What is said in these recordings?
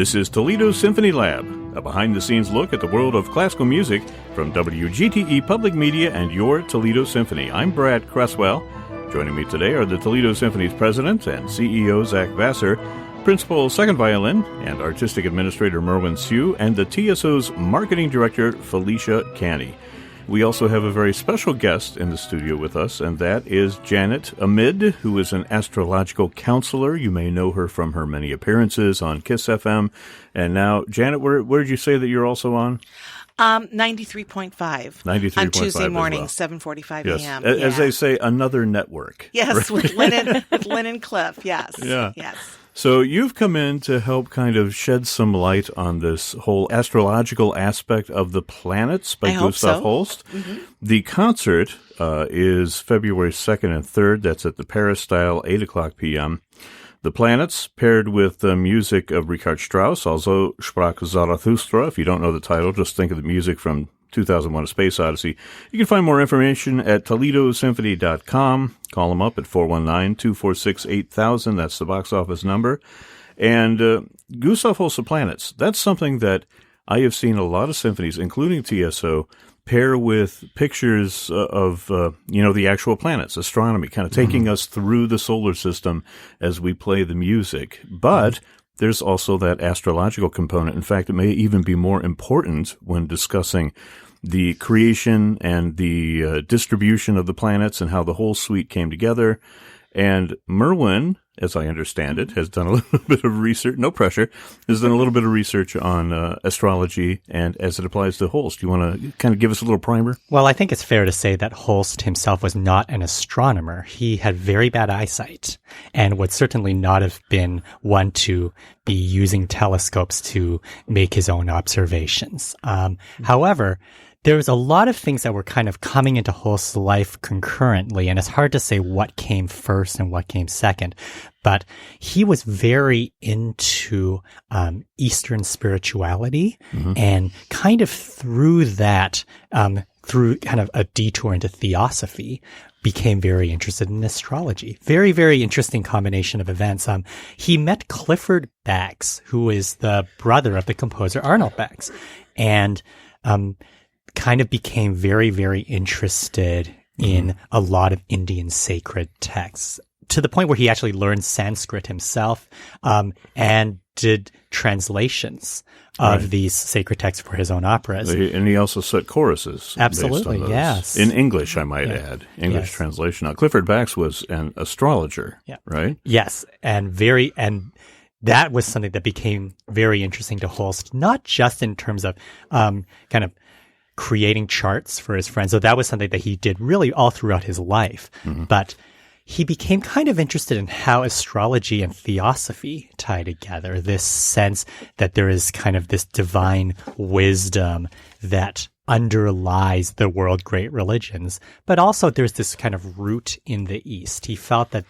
This is Toledo Symphony Lab, a behind-the-scenes look at the world of classical music from WGTE Public Media and your Toledo Symphony. I'm Brad Cresswell. Joining me today are the Toledo Symphony's president and CEO, Zach Vassar, principal second violin and artistic administrator Merwin Sue, and the TSO's marketing director, Felicia Canny. We also have a very special guest in the studio with us, and that is Janet Amid, who is an astrological counselor. You may know her from her many appearances on KISS FM. And now, Janet, where did you say that you're also on? 93.5. 93.5 on Tuesday morning, well. 7:45 Yes. a.m. As they say, another network. Yes, with Lynn Cliff. Yes. Yeah. Yes. So you've come in to help kind of shed some light on this whole astrological aspect of the planets by Gustav Holst. Mm-hmm. The concert is February 2nd and 3rd. That's at the Paris Style, 8 o'clock p.m. The Planets, paired with the music of Richard Strauss, also Spake Zarathustra. If you don't know the title, just think of the music from 2001: A Space Odyssey. You can find more information at ToledoSymphony.com. Call them up at 419-246-8000. That's the box office number. And Gustav Holst The Planets, that's something that I have seen a lot of symphonies, including TSO, pair with pictures of, the actual planets, astronomy, kind of taking us through the solar system as we play the music. But there's also that astrological component. In fact, it may even be more important when discussing the creation and the distribution of the planets and how the whole suite came together. And Merwin, as I understand it, has done a little bit of research, no pressure, has done a little bit of research on astrology and as it applies to Holst. Do you want to kind of give us a little primer? Well, I think it's fair to say that Holst himself was not an astronomer. He had very bad eyesight and would certainly not have been one to be using telescopes to make his own observations. However, there was a lot of things that were kind of coming into Holst's life concurrently, and it's hard to say what came first and what came second. But he was very into Eastern spirituality, and kind of through that, through kind of a detour into theosophy, became very interested in astrology. Very, very interesting combination of events. He met Clifford Bax, who is the brother of the composer Arnold Bax, and kind of became very, very interested in a lot of Indian sacred texts, to the point where he actually learned Sanskrit himself, and did translations of these sacred texts for his own operas. And he also set choruses. Absolutely, yes. In English, I might add. English translation. Now, Clifford Bax was an astrologer, right? Yes, and that was something that became very interesting to Holst, not just in terms of kind of creating charts for his friends. So that was something that he did really all throughout his life. But he became kind of interested in how astrology and theosophy tie together, this sense that there is kind of this divine wisdom that underlies the world great religions. But also there's this kind of root in the East. He felt that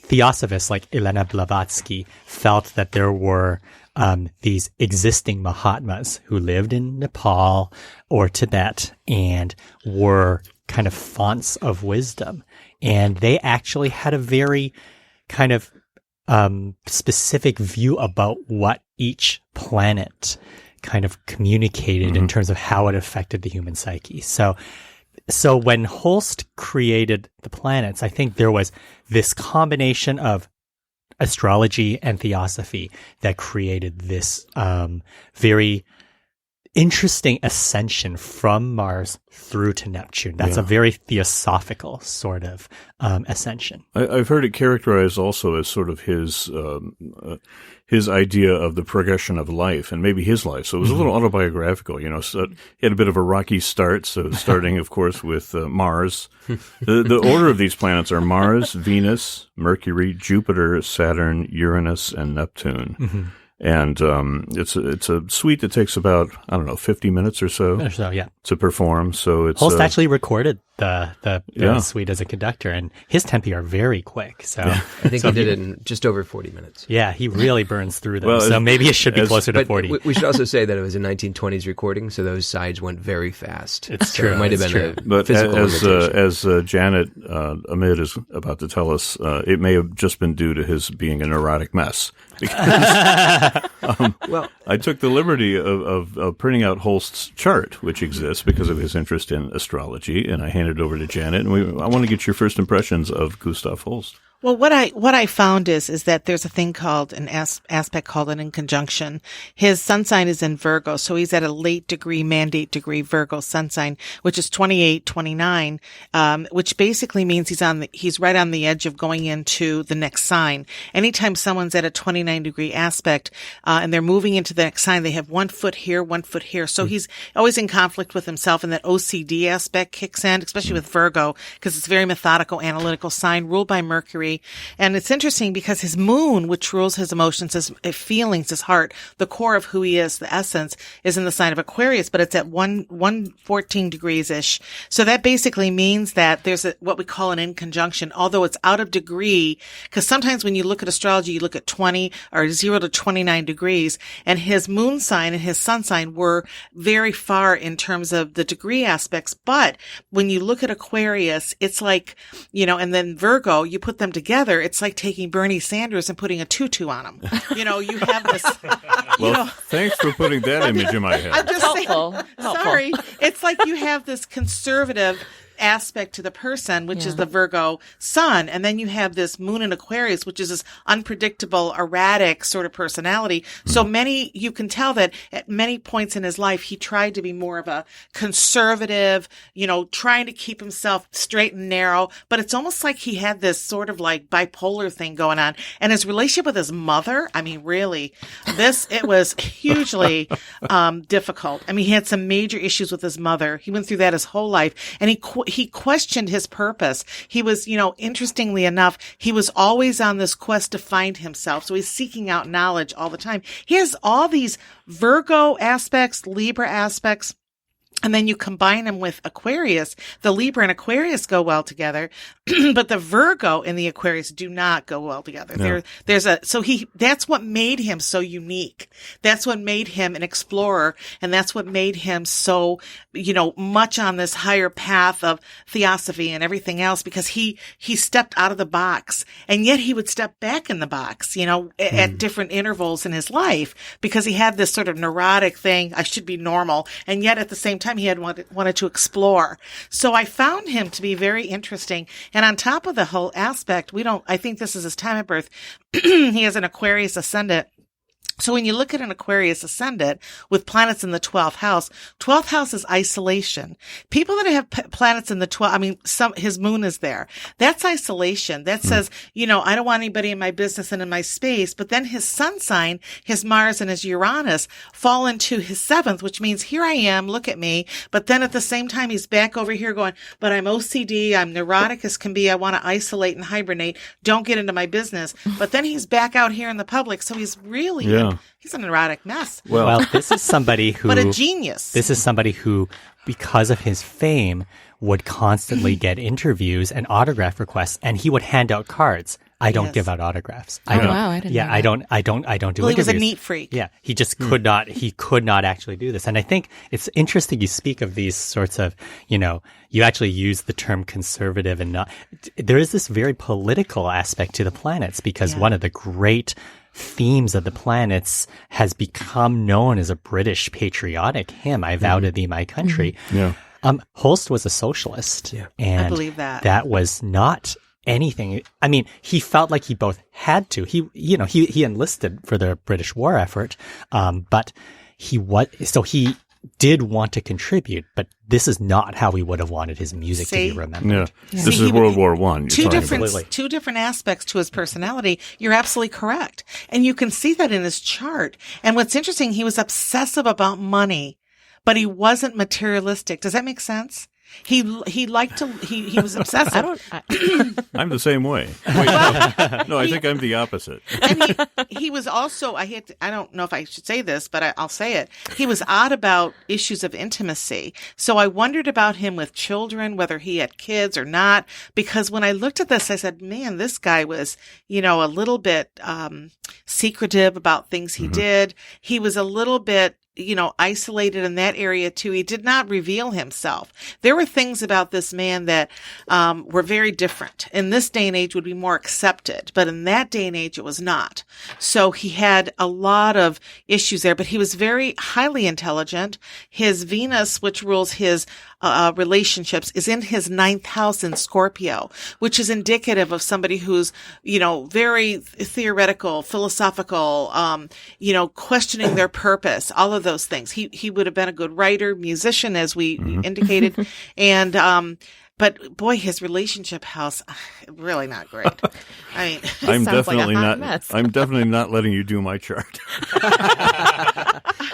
theosophists like Elena Blavatsky felt that there were these existing Mahatmas who lived in Nepal or Tibet and were kind of fonts of wisdom. And they actually had a very kind of specific view about what each planet kind of communicated in terms of how it affected the human psyche. So when Holst created the planets, I think there was this combination of astrology and theosophy that created this very interesting ascension from Mars through to Neptune. That's a very theosophical sort of ascension. I've heard it characterized also as sort of his idea of the progression of life and maybe his life. So it was a little autobiographical, So he had a bit of a rocky start. So starting, of course, with Mars. The order of these planets are Mars, Venus, Mercury, Jupiter, Saturn, Uranus, and Neptune. And it's a suite that takes about, 50 minutes or so. To perform. So it's Holst actually recorded the suite as a conductor, and his tempi are very quick. So I think he did it in just over 40 minutes. Yeah, he really burns through them. So maybe it should be closer to 40. We should also say that it was a 1920s recording, so those sides went very fast. It's true. So it might have been a physical as Janet Amid is about to tell us, it may have just been due to his being a neurotic mess. Because, well, I took the liberty of printing out Holst's chart, which exists because of his interest in astrology, and I handed it over to Janet. And I want to get your first impressions of Gustav Holst. Well, what I found is that there's a thing called an aspect called an inconjunction. His sun sign is in Virgo, so he's at a late degree, mandate degree Virgo sun sign, which is 28, 29, which basically means he's right on the edge of going into the next sign. Anytime someone's at a 29 degree aspect, and they're moving into the next sign, they have 1 foot here, 1 foot here. So he's always in conflict with himself, and that OCD aspect kicks in, especially with Virgo, because it's a very methodical, analytical sign ruled by Mercury. And it's interesting because his moon, which rules his emotions, his feelings, his heart, the core of who he is, the essence, is in the sign of Aquarius, but it's at 114 degrees-ish. So that basically means that there's what we call an inconjunction, although it's out of degree, because sometimes when you look at astrology, you look at 20 or 0 to 29 degrees, and his moon sign and his sun sign were very far in terms of the degree aspects. But when you look at Aquarius, it's like, and then Virgo, you put them together, it's like taking Bernie Sanders and putting a tutu on him. You have this. Thanks for putting that image in my head. I'm just saying. Sorry, it's like you have this conservative aspect to the person, which is the Virgo sun, and then you have this moon in Aquarius, which is this unpredictable, erratic sort of personality. So you can tell that at many points in his life, he tried to be more of a conservative, trying to keep himself straight and narrow, but it's almost like he had this sort of like bipolar thing going on. And his relationship with his mother, I mean, really, it was hugely difficult. I mean, he had some major issues with his mother. He went through that his whole life, and he questioned his purpose. He was, interestingly enough, he was always on this quest to find himself. So he's seeking out knowledge all the time. He has all these Virgo aspects, Libra aspects, and then you combine them with Aquarius. The Libra and Aquarius go well together, but the Virgo and the Aquarius do not go well together. No. That's what made him so unique. That's what made him an explorer. And that's what made him so, much on this higher path of theosophy and everything else, because he stepped out of the box, and yet he would step back in the box, at different intervals in his life, because he had this sort of neurotic thing. I should be normal. And yet at the same time, he had wanted to explore. So I found him to be very interesting. And on top of the whole aspect, I think this is his time of birth. He has an Aquarius ascendant. So when you look at an Aquarius ascendant with planets in the 12th house is isolation. People that have planets in the 12th, his moon is there. That's isolation. That says, I don't want anybody in my business and in my space. But then his sun sign, his Mars and his Uranus fall into his 7th, which means here I am, look at me. But then at the same time, he's back over here going, but I'm OCD, I'm neurotic as can be, I want to isolate and hibernate, don't get into my business. But then he's back out here in the public. So he's really he's a neurotic mess. Well, this is somebody who... but a genius. This is somebody who, because of his fame, would constantly get interviews and autograph requests, and he would hand out cards. I don't give out autographs. I didn't know that. I don't do interviews. He was a neat freak. Yeah. He just could not actually do this. And I think it's interesting you speak of these sorts of, you actually use the term conservative and not, there is this very political aspect to the planets, because one of the great themes of the planets has become known as a British patriotic hymn. I vow to thee my country. Yeah. Holst was a socialist. Yeah. And I believe that. That was not anything. I mean, he felt like he both had to. He enlisted for the British war effort, but he did want to contribute, but this is not how he would have wanted his music to be remembered. Yeah. This is World War I. Two different aspects to his personality. You're absolutely correct. And you can see that in his chart. And what's interesting, he was obsessive about money, but he wasn't materialistic. Does that make sense? He liked to. He was obsessive. I'm the same way. Wait, no, I think I'm the opposite. And he was also. I don't know if I should say this, but I'll say it. He was odd about issues of intimacy. So I wondered about him with children, whether he had kids or not. Because when I looked at this, I said, "Man, this guy was, a little bit secretive about things he did. He was a little bit." Isolated in that area too. He did not reveal himself. There were things about this man that were very different. In this day and age would be more accepted, but in that day and age it was not. So he had a lot of issues there, but he was very highly intelligent. His Venus, which rules his relationships, is in his 9th house in Scorpio, which is indicative of somebody who's, very theoretical, philosophical, questioning their purpose, all of those things. He would have been a good writer, musician, as we indicated. And, but boy, his relationship house, really not great. I mean, I'm definitely not letting you do my chart.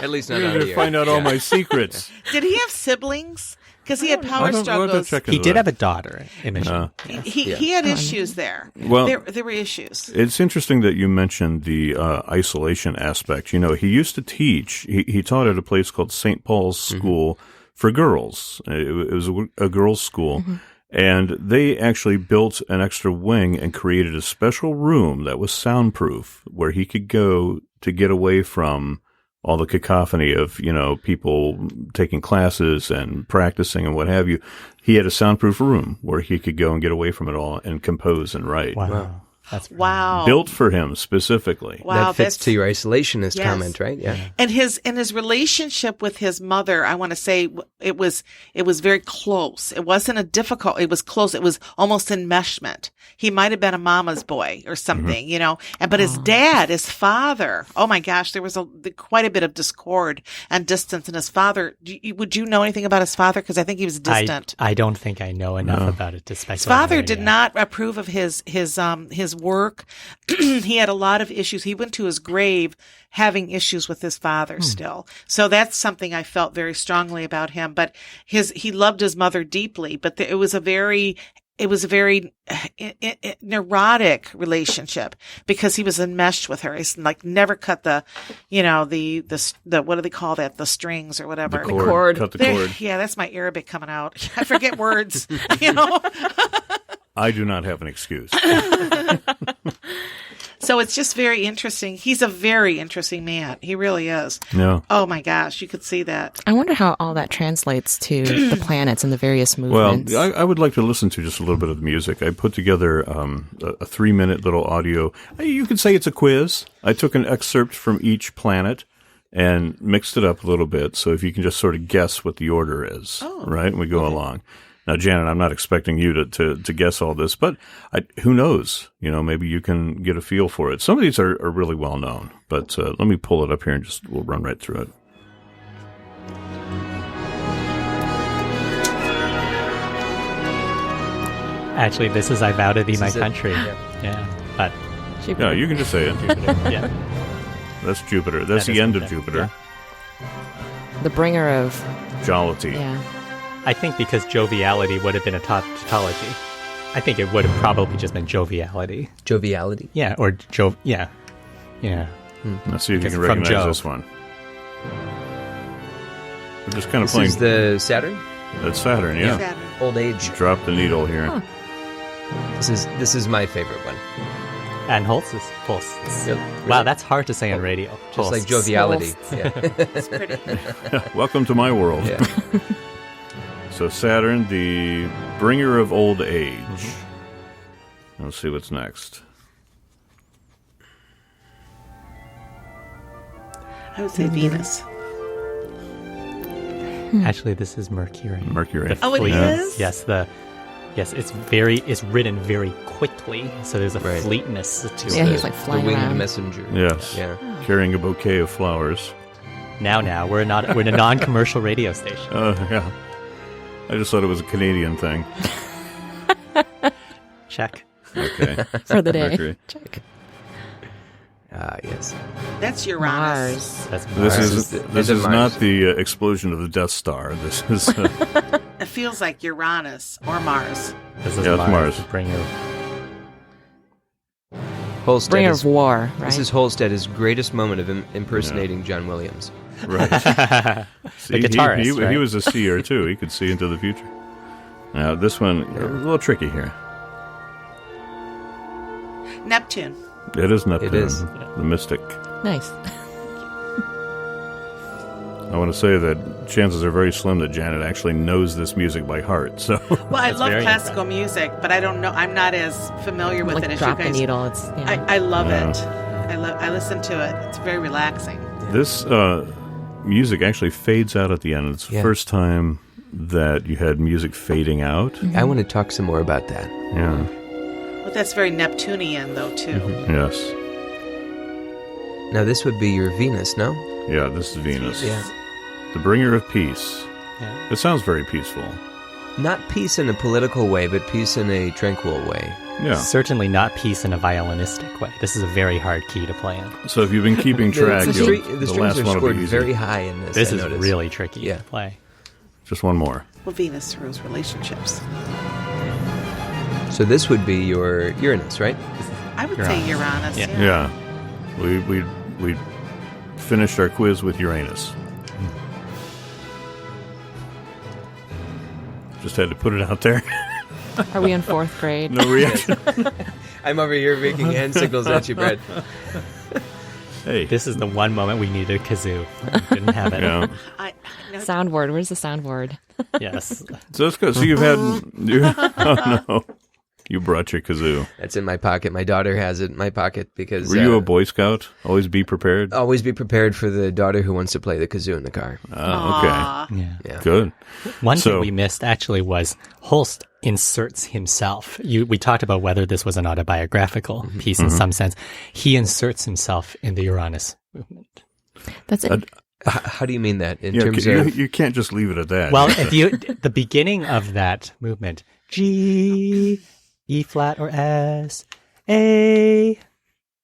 At least not You're out going to here. find out all my secrets. Did he have siblings? Because he had power I'll have to struggles. check He into did that. have a daughter, Imogen. He had issues there. Well, there were issues. It's interesting that you mentioned the isolation aspect. He used to teach. He taught at a place called St. Paul's School for girls. It was a girls' school. And they actually built an extra wing and created a special room that was soundproof where he could go to get away from all the cacophony of, people taking classes and practicing and what have you. He had a soundproof room where he could go and get away from it all and compose and write. Wow. That's Wow. Built for him specifically. Wow, That fits that's- to your isolationist Yes. comment, right? Yeah. And his relationship with his mother, I want to say it was very close. It wasn't it was close. It was almost enmeshment. He might have been a mama's boy or something, but his dad, his father, oh my gosh, there was quite a bit of discord and distance. And his father, would you know anything about his father? Because I think he was distant. I don't think I know enough about it to speculate. His father did not approve of his work. He had a lot of issues. He went to his grave having issues with his father still. So that's something I felt very strongly about him. But he loved his mother deeply, but it was a very neurotic relationship because he was enmeshed with her. He's like never cut the what do they call that? The strings or whatever. The cord. Cut the cord. Yeah, that's my Arabic coming out. I forget words, I do not have an excuse. So it's just very interesting. He's a very interesting man. He really is. No. Oh my gosh, you could see that. I wonder how all that translates to the planets and the various Well, movements. I would like to listen to just a little bit of the music. I put together a 3-minute little audio. You could say it's a quiz. I took an excerpt from each planet and mixed it up a little bit. So if you can just sort of guess what the order is, right? And we go along. Now, Janet, I'm not expecting you to guess all this, but who knows? Maybe you can get a feel for it. Some of these are really well known, but let me pull it up here and we'll run right through it. Actually, this is I Vow to Thee, My is it. Country. Yeah. But Yeah, you can just say it. yeah. That's Jupiter. That's That the is end of Jupiter. Jupiter. The bringer of, Jollity. yeah. I think because joviality would have been a tautology. I think it would have probably just been joviality. Joviality. Yeah, or yeah. Let's see if you Because can from recognize Jove. this one. We're just kind of This playing. is the Saturn. That's Saturn, yeah. Saturn. Old age. Drop the needle here. Huh. This is my favorite one. And Holst is Holst. Wow, that's hard to say on radio. Just like Holst. joviality. Yeah. It's pretty. Welcome to my world. Yeah. So Saturn, the bringer of old age. Let's see what's next. I would say Venus. Actually, this is Mercury. Mercury. Oh, it Fleet. is? Yes, it's written very quickly, so there's a Right. fleetness to Yeah, it. he's like The flying winged around. messenger. Yes. Yeah. Carrying a bouquet of flowers. Now, we're in a non-commercial radio station. Yeah. I just thought it was a Canadian thing. Check. Okay. For the day. Mercury. Check. Yes. That's Uranus. Mars. That's This Mars. is Mars. not the explosion of the Death Star. This is It feels like Uranus or Mars. This is Yeah, it's Mars. the bringer. Holst Bringer at of his, war, right? This is Holst at his greatest moment of impersonating John Williams. right. See, guitarist, he right? was a seer too. He could see into the future. Now this one a little tricky here. Neptune. It is Neptune. It is. The mystic. Nice. I want to say that chances are very slim that Janet actually knows this music by heart. So Well, I love very classical music, but I don't know. I'm not as familiar with Like it as drop you the guys. needle. It's I love Yeah. it. I listen to it. It's very relaxing. this music actually fades out at the end. It's the Yeah. first time that you had music fading out. I want to talk some more about that. Yeah. But that's very Neptunian, though, too. Yes. Now, this would be your Venus, no? Yeah. This is Venus. Yeah. The bringer of peace. Yeah. It sounds very peaceful. Not peace in a political way, but peace in a tranquil way. Yeah. Certainly not peace in a violinistic way. This is a very hard key to play in. So if you've been keeping track, the the strings last are one will scored be easy. very high in this. This I is noticed. really tricky Yeah. to play. Just one more. Well, Venus rules relationships. So this would be your Uranus, right? I would say Uranus. Yeah. Yeah. Yeah. We finished our quiz with Uranus. Just had to put it out there. Are we in fourth grade? No reaction. I'm over here making hand signals at you, Brad. Hey. This is the one moment we needed a kazoo. We didn't have it. Yeah. No, Soundboard. Where's the soundboard? Yes. So that's good. So you've had. Oh no. You brought your kazoo. That's in my pocket. My daughter has it in my pocket because... Were you a Boy Scout? Always be prepared. Always be prepared for the daughter who wants to play the kazoo in the car. Oh, Aw. Yeah. Yeah. okay. Good. One So- thing we missed actually was Holst inserts himself. We talked about whether this was an autobiographical piece in some sense. He inserts himself in the Uranus movement. That's it. How do you mean that in Yeah, terms you, of... you can't just leave it at that. Well, if you the beginning of that movement, G, E flat or S, A,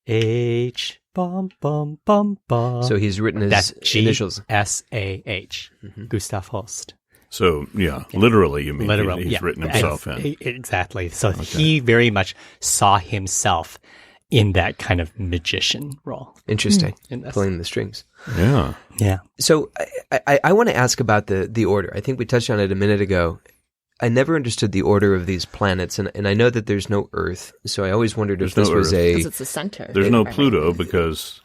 H, bum bum bum bum. So he's written his That's G initials. S A H. Gustav Holst. So, yeah, literally, you mean. Literally, He's yeah. written himself in. Exactly. So he very much saw himself in that kind of magician role. Interesting. In this. Pulling the strings. Yeah. Yeah. So I want to ask about the order. I think we touched on it a minute ago. I never understood the order of these planets, and I know that there's no Earth, so I always wondered if There's this no was Earth. a... Because it's the center. There's no Right. Pluto because,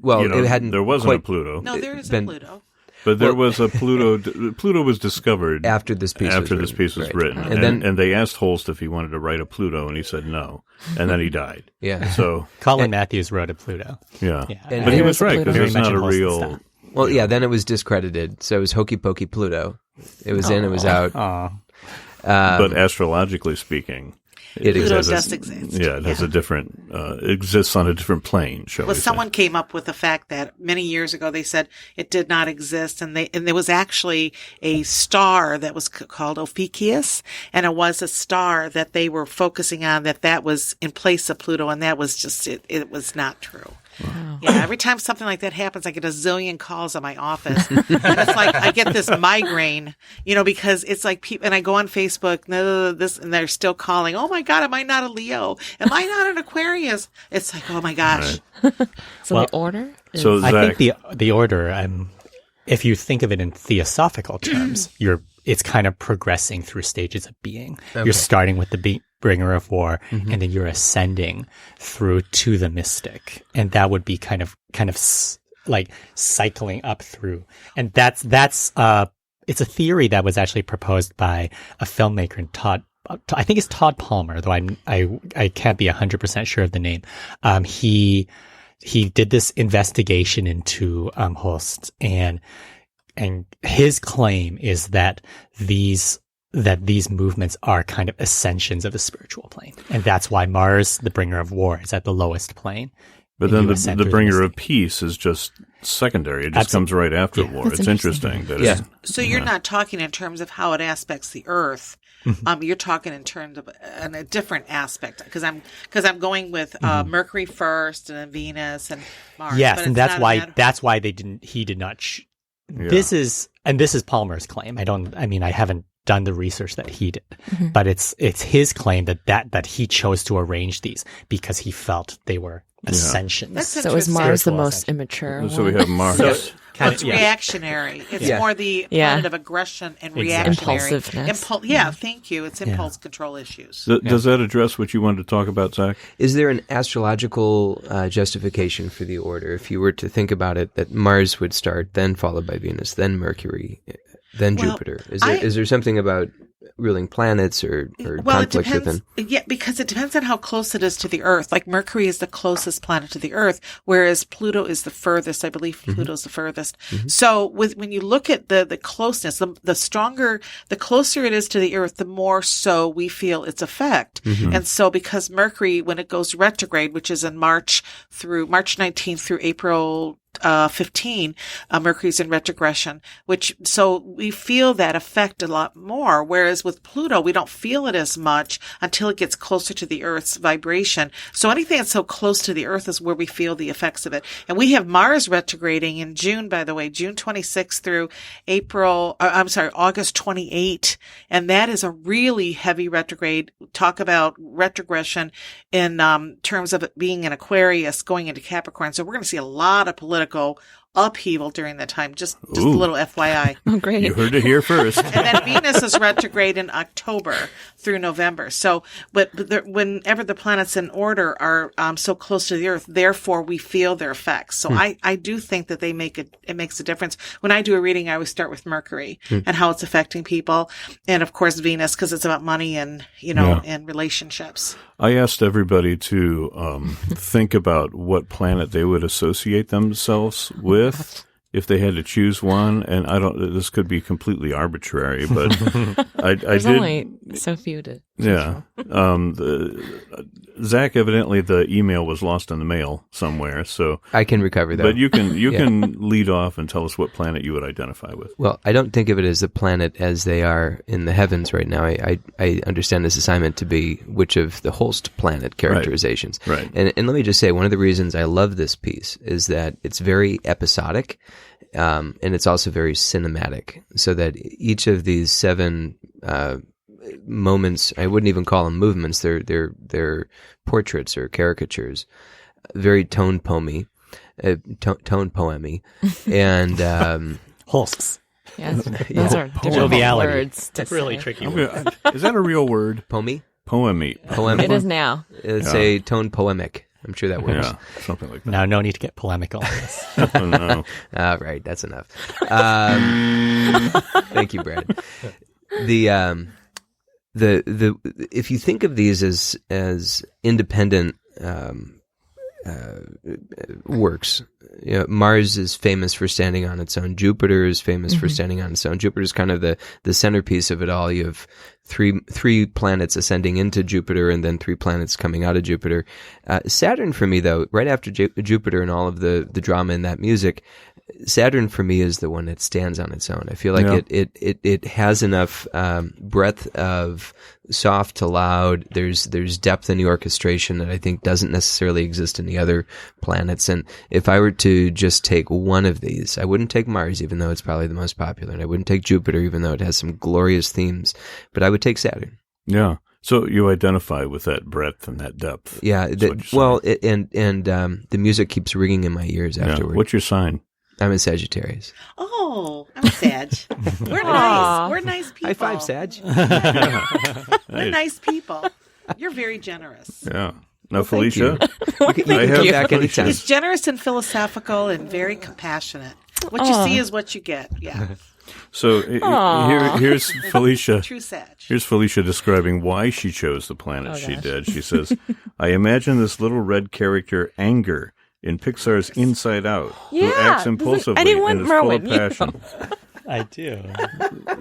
Well, you know, it hadn't there wasn't quite- a Pluto, No, there is been- a Pluto. but there well- was a Pluto. Pluto was discovered after this piece after was this written. piece was Right. written, And then, they asked Holst if he wanted to write a Pluto, and he said no, and then he died. yeah. So Colin Matthews wrote a Pluto. yeah, Yeah. And but he it was was a right Pluto. because it's Very not a much in real. Holst's Well, yeah, then it was discredited, so it was Hokey Pokey Pluto. It was in, it was out. Aw. But astrologically speaking, It Pluto exists. does exist. yeah, it has a different exists on a different plane. Shall Well, we say. someone came up with the fact that many years ago they said it did not exist, and there was actually a star that was called Ophiuchus, and it was a star that they were focusing on that was in place of Pluto, and that was just it was not true. Yeah, every time something like that happens, I get a zillion calls at my office. And it's like I get this migraine, because it's like people, and I go on Facebook, this, and they're still calling. Oh my God, am I not a Leo? Am I not an Aquarius? It's like, oh my gosh. So Well, the order? Is, So I Zach, think the order, if you think of it in theosophical terms, it's kind of progressing through stages of being. Okay. You're starting with the bringer of war, and then you're ascending through to the mystic, and that would be kind of like cycling up through. And that's it's a theory that was actually proposed by a filmmaker, I think it's Todd Palmer, though I can't be 100% sure of the name. He did this investigation into Holst, and his claim is that these movements are kind of ascensions of the spiritual plane, and that's why Mars, the bringer of war, is at the lowest plane. But then US the centered bringer in of peace is just secondary. It just Absolutely. comes right after war. That's It's interesting that Yeah. So you're not talking in terms of how it aspects the Earth. You're talking in terms of a different aspect because I'm going with Mercury first and then Venus and Mars. Yes, but and it's that's not a why matter- he did not. This is Palmer's claim. I haven't done the research that he did, but it's his claim that he chose to arrange these because he felt they were ascensions. That's So is interesting. Mars the Spiritual most ascension. immature So we one? have Mars. It's reactionary. It's Yeah. more the Yeah. planet of aggression and Exactly. reactionary. Impulsiveness. Thank you. It's impulse control issues. Does that address what you wanted to talk about, Zach? Is there an astrological justification for the order? If you were to think about it, that Mars would start, then followed by Venus, then Mercury, then Well, Jupiter. Is there something about ruling planets or Well, it conflict depends. within? Yeah, because it depends on how close it is to the Earth. Like Mercury is the closest planet to the Earth, whereas Pluto is the furthest. I believe Pluto's the furthest. So when you look at the closeness, the closer it is to the Earth, the more so we feel its effect. And so because Mercury, when it goes retrograde, which is in March 19th through April 15, Mercury's in retrogression, so we feel that effect a lot more. Whereas with Pluto, we don't feel it as much until it gets closer to the Earth's vibration. So anything that's so close to the Earth is where we feel the effects of it. And we have Mars retrograding in June, by the way, June 26th through August 28. And that is a really heavy retrograde. Talk about retrogression in terms of it being in Aquarius going into Capricorn. So we're going to see a lot of political upheaval during that time. Just a little FYI. Oh, great. You heard it here first. And then Venus is retrograde in October through November. So, whenever the planets in order are so close to the Earth, therefore we feel their effects. So I do think that it makes a difference. When I do a reading, I always start with Mercury and how it's affecting people, and of course Venus because it's about money and and relationships. I asked everybody to think about what planet they would associate themselves with if they had to choose one. And this could be completely arbitrary, but I There's did. only so few to. Yeah. Zach, evidently the email was lost in the mail somewhere. So, I can recover that. but you can lead off and tell us what planet you would identify with. Well, I don't think of it as a planet as they are in the heavens right now. I understand this assignment to be which of the Holst planet characterizations. Right. And let me just say, one of the reasons I love this piece is that it's very episodic, and it's also very cinematic, so that each of these 7 moments, I wouldn't even call them movements, they're portraits or caricatures, very tone poemy, and Holsts. Yes, those are different Joviality. words. To It's really say. tricky. Is that a real word? poemy. Poemic. It is now. It's a tone polemic. I'm sure that works. Yeah, something like that. Now, no need to get polemical on this. Oh, no. All right, that's enough. Thank you, Brad. The if you think of these as independent works, Mars is famous for standing on its own. Jupiter is famous for standing on its own. Jupiter is kind of the centerpiece of it all. You have three planets ascending into Jupiter and then 3 planets coming out of Jupiter. Saturn for me, though, right after Jupiter and all of the drama in that music, Saturn for me is the one that stands on its own. I feel like it has enough breadth of soft to loud. There's depth in the orchestration that I think doesn't necessarily exist in the other planets. And if I were to just take one of these, I wouldn't take Mars, even though it's probably the most popular, and I wouldn't take Jupiter, even though it has some glorious themes, but I would take Saturn. Yeah. So you identify with that breadth and that depth. Yeah. The music keeps ringing in my ears afterward. What's your sign? I'm a Sagittarius. Oh, I'm a Sag. We're nice. We're nice people. High five, Sag. We're nice people. You're very generous. Yeah. Now, Felicia, You can come back anytime. He's generous and philosophical and very compassionate. What you see is what you get. Yeah. So here's Felicia. True Sag. Here's Felicia describing why she chose the planet she did. She says, I imagine this little red character, Anger, in Pixar's Inside Out, who acts impulsively and is full of passion. I do.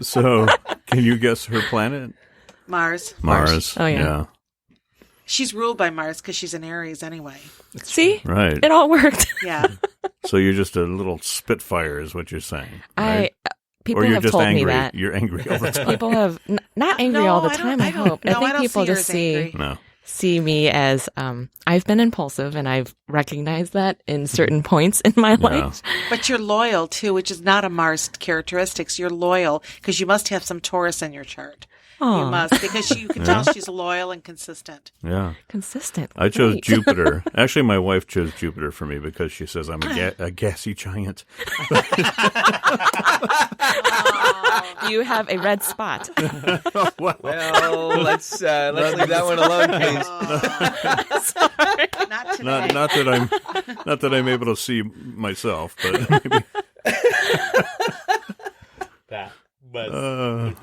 So, can you guess her planet? Mars. Mars. Oh, yeah. She's ruled by Mars because she's an Aries anyway. See? Right. It all worked. Yeah. So you're just a little spitfire, is what you're saying. Right? People or you're have just told angry. me that. You're angry all the time. People have not angry all the time. I hope. I think people just see me as I've been impulsive, and I've recognized that in certain points in my life. But you're loyal too, which is not a Mars characteristics. You're loyal because you must have some Taurus in your chart. Aww. You must, because you can tell she's loyal and consistent. Yeah. Consistent. I chose Jupiter. Actually, my wife chose Jupiter for me because she says I'm a gassy giant. You have a red spot. Well, let's leave that one alone, please. Sorry. Not today. Not that I'm able to see myself, but maybe. That was.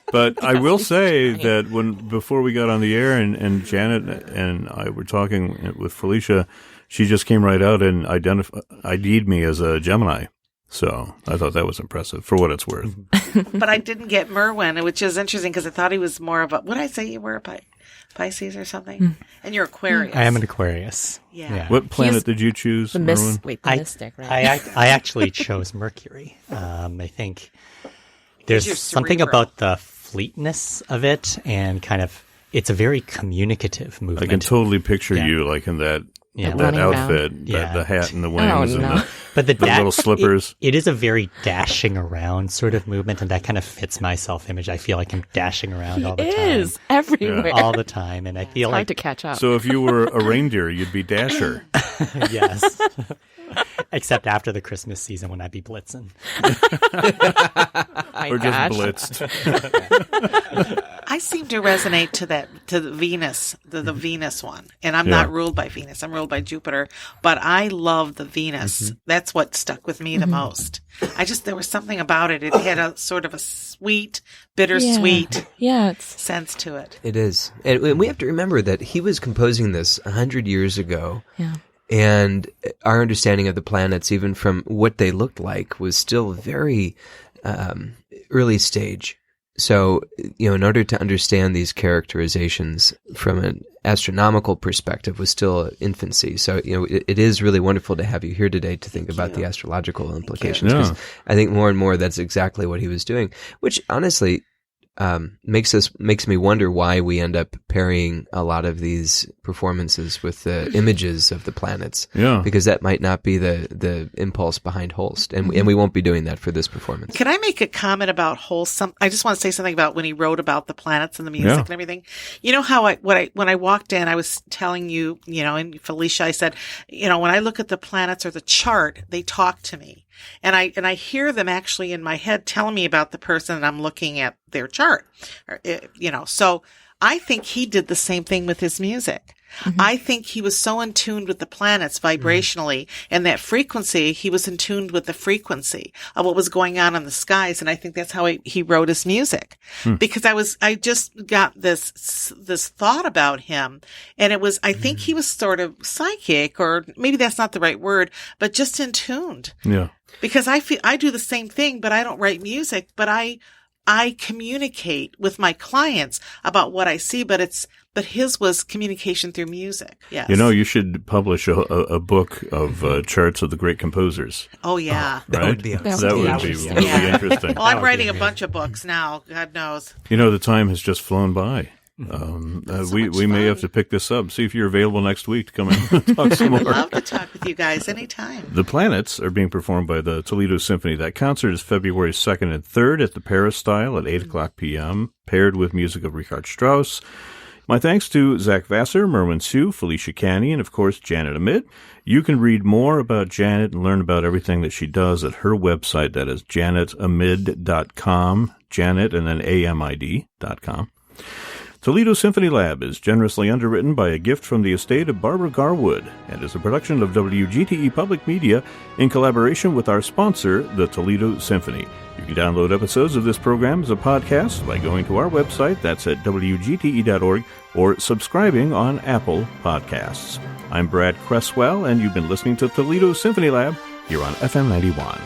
But I will say that before we got on the air and Janet and I were talking with Felicia, she just came right out and ID'd me as a Gemini. So I thought that was impressive for what it's worth. But I didn't get Merwin, which is interesting because I thought he was more of a, what did I say you were, a Pisces or something? And you're Aquarius. I am an Aquarius. Yeah. What planet did you choose, The Merwin? mystic, right? I actually chose Mercury. I think there's something about the fleetness of it, and kind of, it's a very communicative movement. I can totally picture you like in that outfit, the hat and the wings and the little slippers. It is a very dashing around sort of movement, and that kind of fits my self-image. I feel like I'm dashing around all the time. It is everywhere. All the time, and I feel hard to catch up. So if you were a reindeer, you'd be Dasher. Yes. Except after the Christmas season when I'd be blitzing. Or just blitzed. I seem to resonate to the Venus, the Venus one. And I'm not ruled by Venus. I'm ruled by Jupiter. But I love the Venus. Mm-hmm. That's what stuck with me the most. There was something about it. It had a sort of a sweet, bittersweet sense to it. It is. And we have to remember that he was composing this 100 years ago. Yeah. And our understanding of the planets, even from what they looked like, was still very early stage. So, in order to understand these characterizations from an astronomical perspective was still infancy. So, it is really wonderful to have you here today to think about the astrological implications. Because I think more and more that's exactly what he was doing, which honestly makes me wonder why we end up pairing a lot of these performances with the images of the planets. Yeah. Because that might not be the impulse behind Holst. And we won't be doing that for this performance. Can I make a comment about Holst? I just want to say something about when he wrote about the planets and the music and everything. You know how when I walked in, I was telling you, and Felicia, I said, when I look at the planets or the chart, they talk to me. And I hear them actually in my head telling me about the person, and I'm looking at their chart, so I think he did the same thing with his music. Mm-hmm. I think he was so in tune with the planets vibrationally and that frequency, he was in tune with the frequency of what was going on in the skies. And I think that's how he wrote his music because I just got this thought about him, and it was, I think he was sort of psychic, or maybe that's not the right word, but just in tuned. Yeah. Because I feel I do the same thing, but I don't write music, but I communicate with my clients about what I see, but his was communication through music. Yes. You should publish a book of charts of the great composers. Oh yeah. That would be awesome. That would be really interesting. Well, I'm writing a bunch of books now. God knows. The time has just flown by. We may have to pick this up. See if you're available next week to come and talk some more. I'd love to talk with you guys anytime. The Planets are being performed by the Toledo Symphony. That concert is February 2nd and 3rd at the Paris Style at 8 o'clock p.m., paired with music of Richard Strauss. My thanks to Zach Vassar, Merwin Sue, Felicia Canny, and of course Janet Amit. You can read more about Janet and learn about everything that she does at her website. That is janetamid.com, Janet and then amid.com. Toledo Symphony Lab is generously underwritten by a gift from the estate of Barbara Garwood and is a production of WGTE Public Media in collaboration with our sponsor, the Toledo Symphony. You can download episodes of this program as a podcast by going to our website, that's at WGTE.org, or subscribing on Apple Podcasts. I'm Brad Cresswell, and you've been listening to Toledo Symphony Lab here on FM 91.